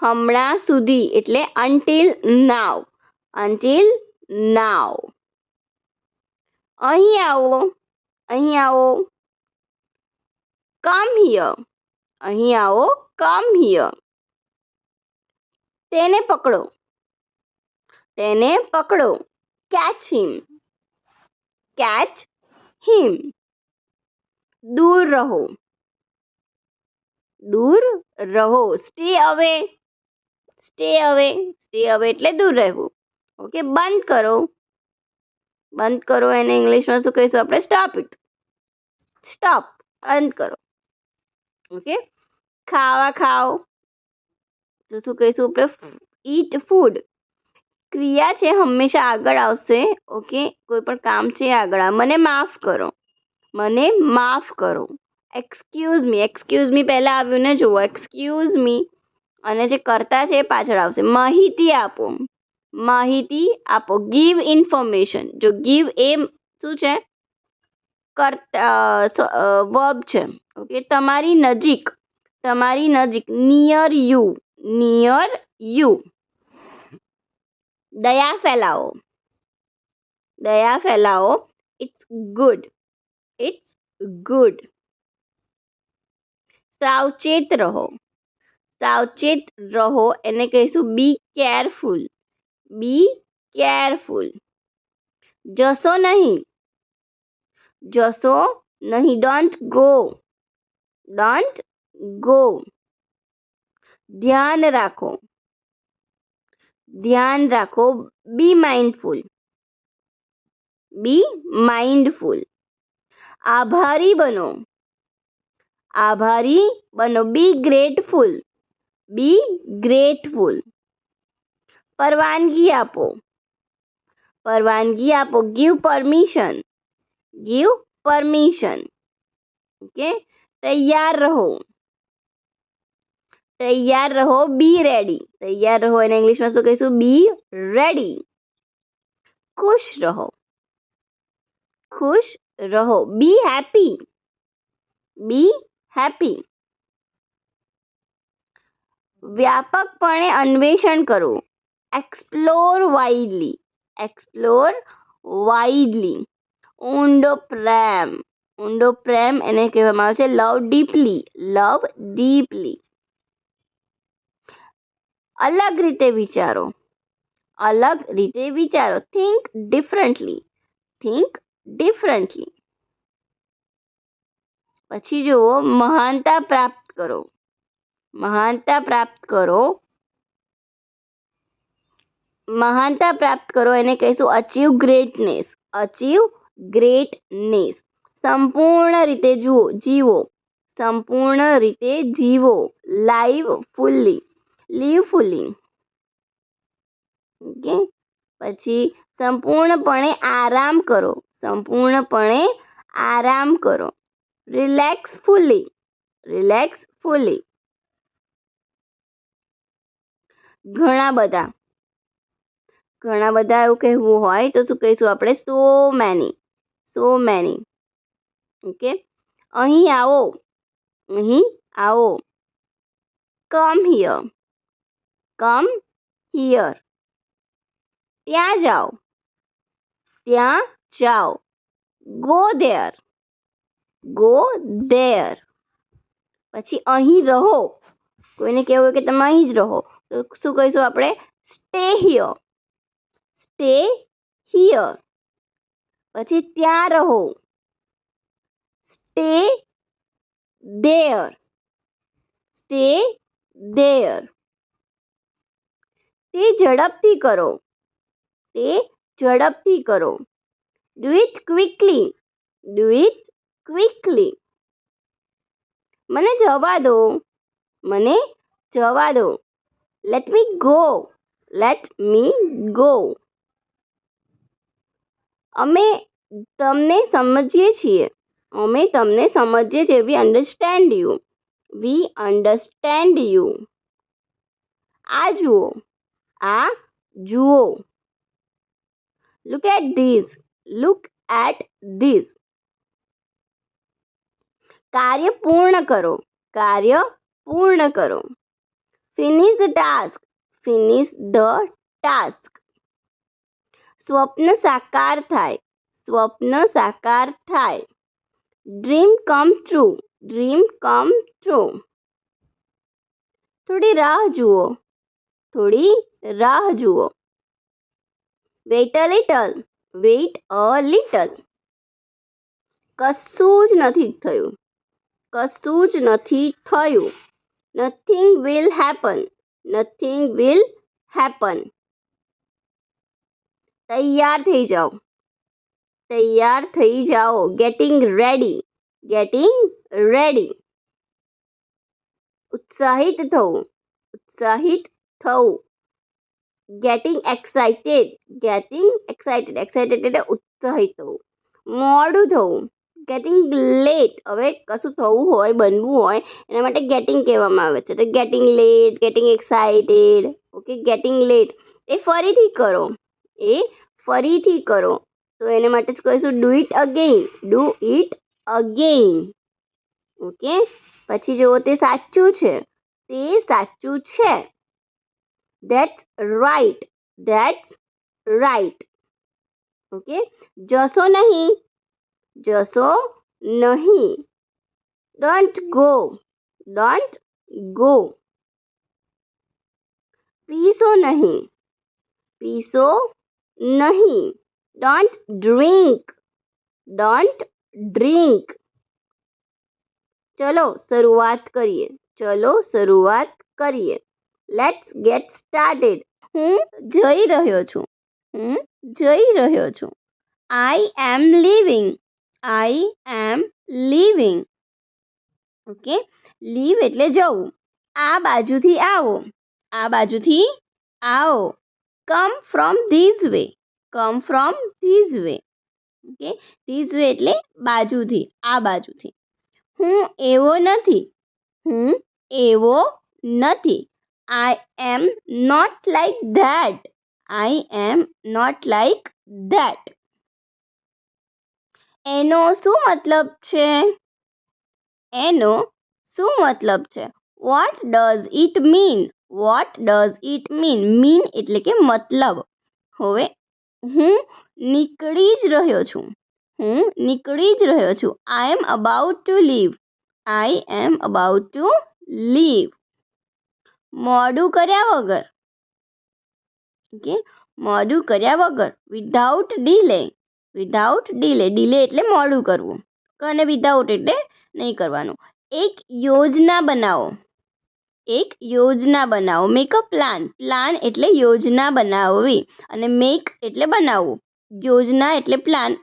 હમણાં સુધી એટલે અન્ટિલ નાવ, અન્ટિલ નાવ. અહીં આવો, અહીં આવો. કમ હિયર, અહીં આવો. Come here. તેને પકડો, તેને પકડો. Catch him, catch him. દૂર રહો, દૂર રહો. સ્ટે અવે, સ્ટે અવે, સ્ટે અવે એટલે દૂર રહેવું. ઓકે, બંધ કરો, બંધ કરો એને ઇંગ્લિશમાં શું કહીશું આપણે, સ્ટોપ ઇટ, સ્ટોપ, બંધ કરો. ઓકે, ખાવા ખાઓ તો શું કહીશું આપણે, ઈટ ફૂડ. ક્રિયા છે હંમેશા આગળ આવશે. ઓકે, કોઈ પણ કામ છે આગળ આવે. મને માફ કરો, મને માફ કરો. એક્સક્યુઝ મી, એક્સક્યુઝ મી પહેલાં આવ્યું ને જુઓ, એક્સક્યુઝ મી. અને જે કરતા છે એ પાછળ આવશે. માહિતી આપો, માહિતી આપો. Give information. જો ગીવ એ શું છે, વર્બ છે. ઓકે, તમારી નજીક, તમારી નજીક. Near you, near you. દયા ફેલાવો, દયા ફેલાવો. It's good, it's good. સાવચેત રહો, સાવચેત રહો એને કહીશું બી કેરફુલ, બી કેરફુલ. જશો નહીં, જશો નહીં. Don't go, don't go. ધ્યાન રાખો, ધ્યાન રાખો. બી માઇન્ડફુલ, બી માઇન્ડફુલ. આભારી બનો, આભારી બનો. બી ગ્રેટફુલ. બી ગ્રેટફુલ. પરવાનગી આપો. પરવાનગી આપો. Give permission. Give permission. Okay. તૈયાર રહો. તૈયાર રહો. બી રેડી. તૈયાર રહો એને ઇંગ્લિશમાં શું કહીશું? બી રેડી. ખુશ રહો. ખુશ રહો. બી હેપી. બી હેપી. વ્યાપકપણે અન્વેષણ કરો. Explore widely. Explore widely. ઊંડો પ્રેમ. ઊંડો પ્રેમ એને કહેવામાં આવે છે લવ ડીપલી. લવ ડીપલી. અલગ રીતે વિચારો. અલગ રીતે વિચારો. Think differently. Think differently. પછી જુઓ મહાનતા પ્રાપ્ત કરો. મહાનતા પ્રાપ્ત કરો. મહાનતા પ્રાપ્ત કરો એને કહીશું અચીવ ગ્રેટનેસ. Achieve greatness. સંપૂર્ણ રીતે જીવો. સંપૂર્ણ રીતે જીવો. Live fully. Live fully. Okay. પછી સંપૂર્ણપણે આરામ કરો. સંપૂર્ણપણે આરામ કરો. Relax fully. Relax fully. ઘણા બધા. ઘણા બધા એવું કહેવું હોય તો શું કહીશું આપણે? So many. So many. Okay. અહીં આવો. અહીં આવો. Come here. Come here. ત્યાં જાઓ. ત્યાં જાઓ. Go there. Go there. પછી અહીં રહો. કોઈને કહેવું હોય કે તમે અહીં જ રહો તો શું કહીશું આપણે? Stay here. Stay here. પછી ત્યાં રહો. Stay there. Stay there. તે ઝડપથી કરો. તે ઝડપથી કરો. Do it quickly. Do it quickly. મને જવા દો. મને જવા દો. Let me go. Let me go. અમે તમને સમજીએ છીએ. અમે તમને સમજીએ છીએ. We understand you. We understand you. આ જુઓ. આ જુઓ. Look at this. Look at this. કાર્ય પૂર્ણ કરો. કાર્ય પૂર્ણ કરો. Finish the task. Finish the task. સ્વપ્ન સાકાર થાય. સ્વપ્ન સાકાર થાય. Dream come true. Dream come true. થોડી રાહ જુઓ. થોડી રાહ જુઓ. Wait a little. Wait a little. કશું જ નથી થયું. કશું જ નથી થયું. Nothing will happen. Nothing will happen. તૈયાર થઈ જાઓ. તૈયાર થઈ જાઓ. Getting ready. Getting ready. ઉત્સાહિત થવું. ઉત્સાહિત થવું. Getting excited. Getting excited. Excited એટલે ઉત્સાહિત થવું. મોડું થવું. Getting late. હવે કશું થવું હોય, બનવું હોય એના માટે ગેટિંગ કહેવામાં આવે છે. તો getting late, getting excited. Okay. Getting late. એ ફરીથી કરો. એ ફરીથી કરો. તો એને માટે શું કહીશું? Do it again. Do it again. Okay. પછી જુઓ તે સાચું છે. તે સાચું છે. That's right. That's right. Okay. જશો નહીં. જશો નહીં. Don't go. Don't go. પીશો નહીં. પીશો નહીં. Don't drink. Don't drink. ચલો શરૂઆત કરીએ. ચલો શરૂઆત કરીએ. Let's get started. હું જઈ રહ્યો છું. હું જઈ રહ્યો છું. I am leaving. I am leaving. Okay, leave એટલે જવું. આ બાજુથી આવો, આ બાજુથી આવો. Come from this way, come from this way. Okay, this way એટલે બાજુથી, આ બાજુથી. હું એવો નથી, હું એવો નથી. I am not like that, I am not like that. એનો શું મતલબ છે? એનો શું મતલબ છે? What does it mean, what does it mean. Mean એટલે કે મતલબ. હવે હું નીકળી જ રહ્યો છું, હું નીકળી જ રહ્યો છું. I am about to leave, I am about to leave. મોડું કર્યા વગર, ઓકે, મોડું કર્યા વગર. Without delay, without delay. Delay એટલે મોડું કરવું, અને વિધાઉટ એટલે નહીં કરવાનું. એક યોજના બનાવો, એક યોજના બનાવો. મેક અ પ્લાન, પ્લાન એટલે યોજના બનાવવી, અને મેક એટલે બનાવવું, યોજના એટલે પ્લાન.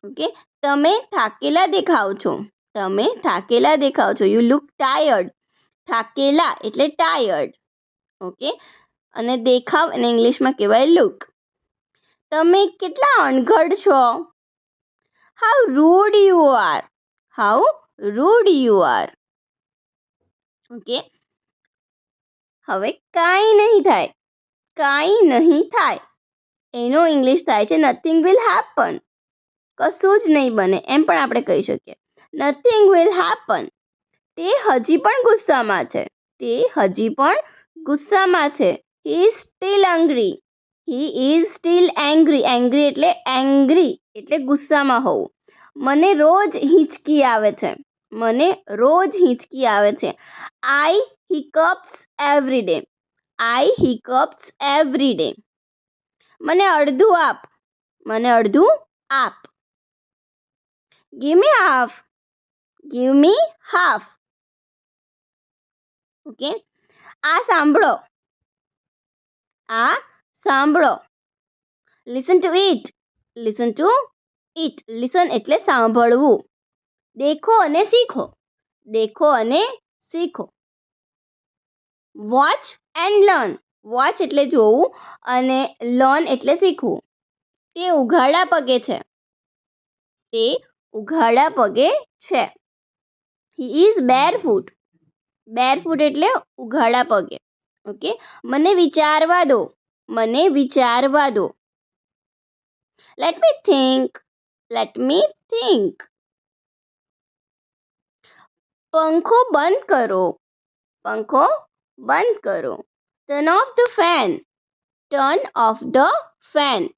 ઓકે, તમે થાકેલા દેખાવ છો, તમે થાકેલા દેખાવ છો. You look tired. થાકેલા એટલે ટાયર્ડ. ઓકે, અને દેખાવ અને ઇંગ્લિશમાં કહેવાય લુક. તમે કેટલા અણઘડ છો. How rude you are, how rude you are. Okay, હવે કાંઈ નહીં થાય, કાંઈ નહીં થાય. એનો ઇંગ્લિશ થાય છે નથિંગ વિલ હેપન. કશું જ નહીં બને, એમ પણ આપણે કહી શકીએ. Nothing will happen. તે હજી પણ ગુસ્સામાં છે, તે હજી પણ ગુસ્સામાં છે. He is still angry, he is still angry. Angry એટલે એંગ્રી એટલે ગુસ્સામાં હોવું. મને રોજ હિંચકી આવે છે, મને રોજ હિંચકી આવે છે. આઈ હિકઅપ્સ એવરી ડે, આઈ હિકઅપ્સ એવરી ડે. મને અડધું આપ, મને અડધું આપ. Give me half, give me half. Okay, આ સાંભળો, આ સાંભળો. Listen to it, listen to it. Listen એટલે સાંભળવું. દેખો અને શીખો, દેખો અને શીખો. Watch and learn. વોચ એટલે જોવું, અને લર્ન એટલે શીખવું. તે ઉઘાડા પગે છે, તે ઉઘાડા પગે છે. હી ઇઝ બેરફૂટ, બેરફૂટ એટલે ઉઘાડા પગે. ઓકે, મને વિચારવા દો, મને વિચારવા દો. Let me think, let me think. પંખો બંધ કરો, પંખો બંધ કરો. Turn off the fan, turn off the fan.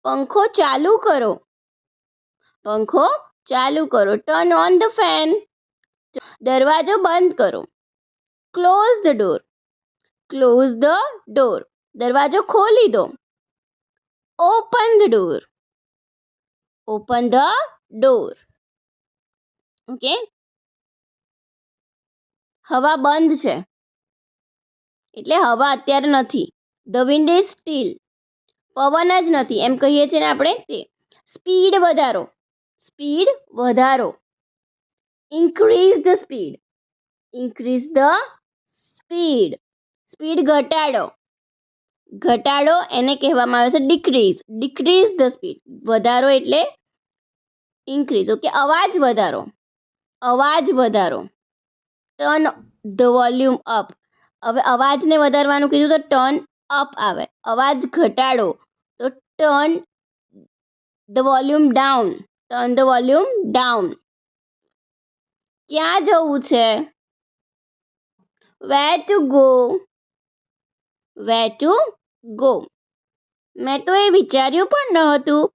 પંખો ચાલુ કરો, પંખો ચાલુ કરો. Turn on the fan. દરવાજો બંધ કરો. Close the door, close the door. દરવાજો ખોલી દો. Open the door, open the door. Okay, હવા બંધ છે એટલે હવા અત્યારે નથી. ધ વિન્ડ ઇઝ સ્ટીલ, પવન જ નથી એમ કહીએ છીએ ને આપણે તે. સ્પીડ વધારો, સ્પીડ વધારો. Increase the speed, increase the speed. Speed ઘટાડો, ઘટાડો એને કહેવામાં આવે છે ડિક્રીઝ, ડિક્રીઝ ધ સ્પીડ. વધારો એટલે ઇન્ક્રીઝ. ઓકે, અવાજ વધારો, અવાજ વધારો. Turn the volume up. હવે અવાજને વધારવાનું કીધું તો ટર્ન અપ આવે. અવાજ ઘટાડો તો turn the volume down, turn the volume down. ક્યાં જવું છે? Where to go, where to go. મેં તો એ વિચાર્યું પણ ન હતું.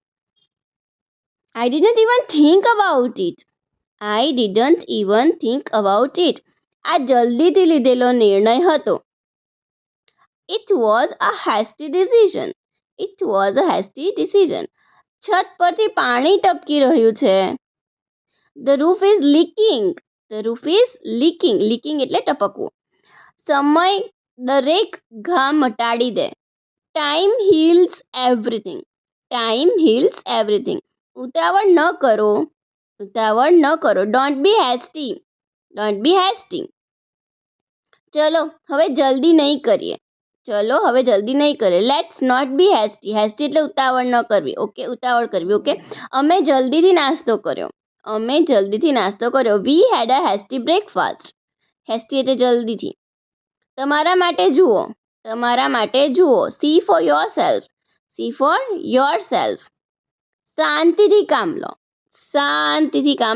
I didn't even think about it, I didn't even think about it. આ જલ્દીથી લીધેલો નિર્ણય હતો. It was a hasty decision, it was a hasty decision. છત પરથી પાણી ટપકી રહ્યું છે. The roof is leaking, the roof is leaking. Leaking એટલે ટપકવું. સમય દરેક ઘા મટાડી દે. Time heals everything, time heals everything. ઉતાવળ ન કરો, ઉતાવળ ન કરો. Don't be hasty, don't be hasty. ચલો હવે જલ્દી નહીં કરીએ. Let's not be હેસ્ટી. હેસ્ટી એટલે ઉતાવળ ન કરવી. ઓકે, ઉતાવળ કરવી. ઓકે, અમે જલ્દીથી નાસ્તો કર્યો. વી હેડ અ હેસ્ટી બ્રેકફાસ્ટ. હેસ્ટી એટલે જલ્દીથી. તમારા માટે જુઓ. C for your self. શાંતિથી કામ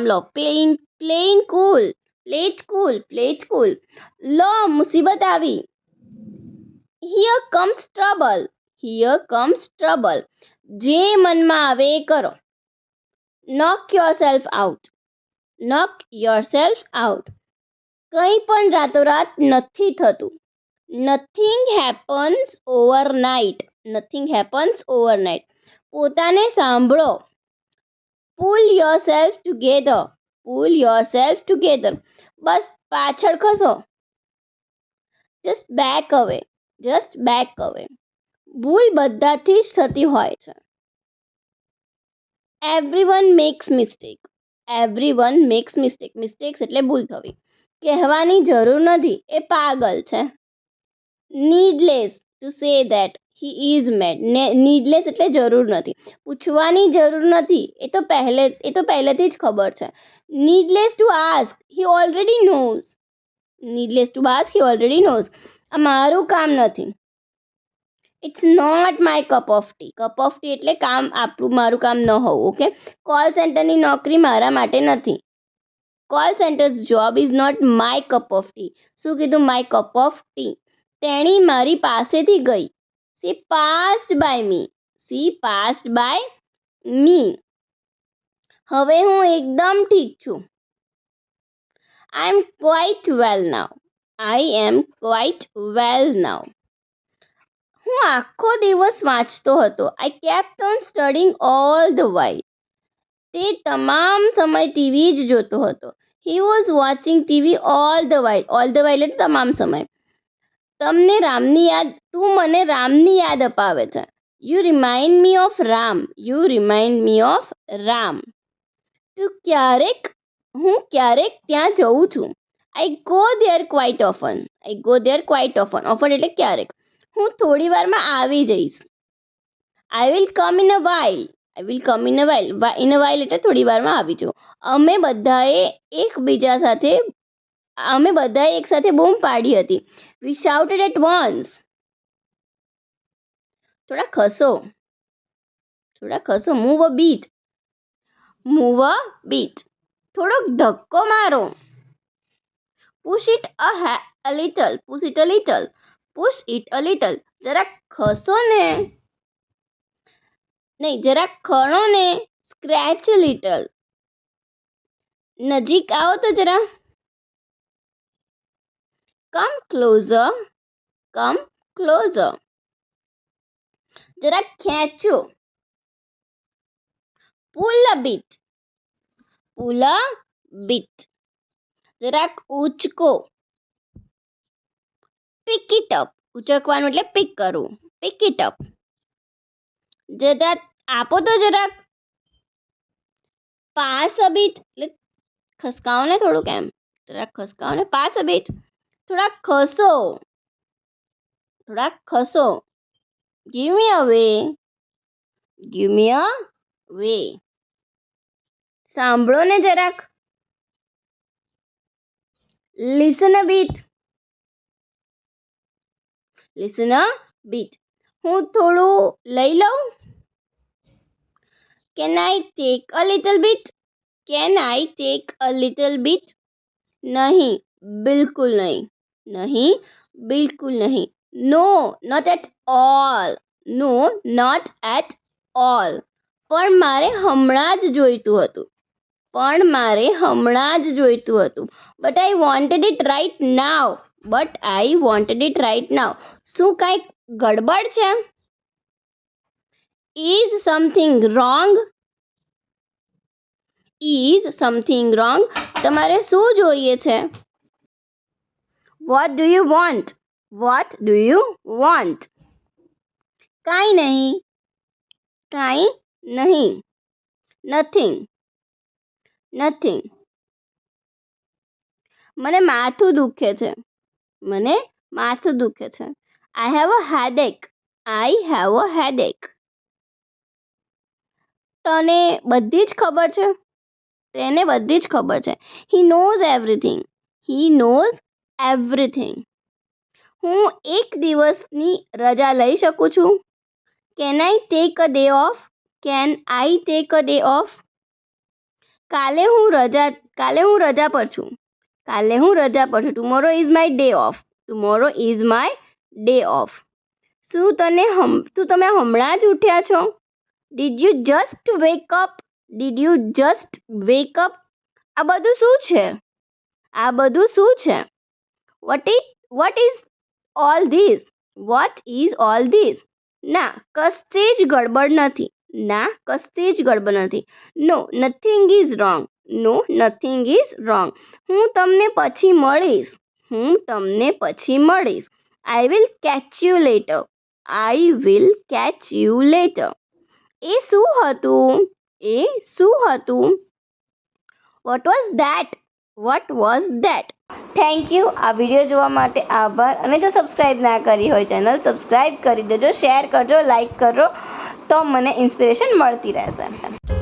લો. પ્લે ઇટ કુલ. લો, મુસીબત આવી. Here comes trouble. જે મનમાં આવે એ કરો. નોક યોરસેલ્ફ આઉટ. કંઈ પણ રાતોરાત નથી થતું. Nothing happens overnight. પોતાને સાંભળો. પુલ યોરસેલ્ફ ટુગેધર. બસ પાછળ ખસો. જસ્ટ બેક અવે. ભૂલ બધાથી જ થતી હોય છે. એવરીવન મેક્સ મિસ્ટેક્સ એટલે ભૂલ થવી. કહેવાની જરૂર નથી, એ પાગલ છે. Needless to say that he is mad. Needless એટલે જરૂર નથી. પૂછવાની જરૂર નથી, એ તો પહેલેથી જ ખબર છે. Needless to ask he already knows. આ મારું કામ નથી. It's not my cup of tea એટલે મારું કામ ન હોવું. ઓકે, કોલ સેન્ટરની નોકરી મારા માટે નથી. Call centres job is not my cup of tea. શું કીધું? My cup of tea. તેણી મારી પાસેથી ગઈ. She passed by me. હવે હું એકદમ ઠીક છું. I am quite well now. હું આખો દિવસ વાંચતો હતો. I kept on studying all the while. તે તમામ સમય ટીવી જ જોતો હતો. He was watching TV all the while. એટલે તમામ સમય. તું મને રામની યાદ અપાવે છે. You remind me of Ram. હું ક્યારેક ત્યાં જઉં છું. I go there quite often. Often એટલે ક્યારેક. હું થોડી વારમાં આવી જઈશ. I will come in a while. In a while એટલે થોડી વારમાં આવી જાઉં. અમે બધાએ એક સાથે બૂમ પાડી હતી. We shouted at once. થોડા ખસો. Move a bit. થોડોક ધક્કો મારો. Push it a little. જરાક ખસો ને. જરાક ખણો ને. Scratch a little. નજીક આવો તો જરા. Come closer. જરાક ખેંચો. Pull a bit. જરાક ઉચકો. Pick it up. ઉચકવાનું એટલે પિક કરવું. Pick it up. જરા આપો તો જરાક. Pass a bit એટલે ખસકાવો ને થોડુંક એમ. જરાક ખસકાવો ને. Pass a bit. થોડાક ખસો. Give me a way. સાંભળો ને જરાક. Listen a bit. હું થોડું લઈ લઉં. Can I take a little bit? નહીં, બિલકુલ નહીં. No, not at all. પણ મારે હમણાં જ જોઈતું હતું. But I wanted it right now. શું કાંઈક ગડબડ છે? Is something wrong? તમારે શું જોઈએ છે? What do you want? કાંઈ નહીં. Nothing. મને માથું દુખે છે. મને માથું દુખે છે. I have a headache. I have a headache. તને બધી જ ખબર છે. તેને બધી જ ખબર છે. He knows everything. He knows everything. હું એક દિવસની રજા લઈ શકું છું. Can I take a day of. Can I take a day of. કાલે હું રજા પર છું. કાલે હું રજા પર છું. Tomorrow is my day of. Tomorrow is my day of. શું તમે હમણાં જ ઉઠ્યા છો. Did you just wake up. Did you just wake up. આ બધું શું છે. આ બધું શું છે. What is all this. What is all this. ના કશે જ ગડબડ નથી. ના કશે જ ગડબડ નથી. No nothing is wrong. No nothing is wrong. હું તમને પછી મળીશ. હું તમને પછી મળીશ. I will catch you later. I will catch you later. એ શું હતું. એ શું હતું. What was that. What was that. Thank you. આ વિડીયો જોવા માટે આભાર. અને જો સબસ્ક્રાઈબ ના કરી હોય ચેનલ સબસ્ક્રાઈબ કરી દેજો. શેર કરજો, લાઈક કરજો, તો મને ઇન્સ્પિરેશન મળતી રહેશે.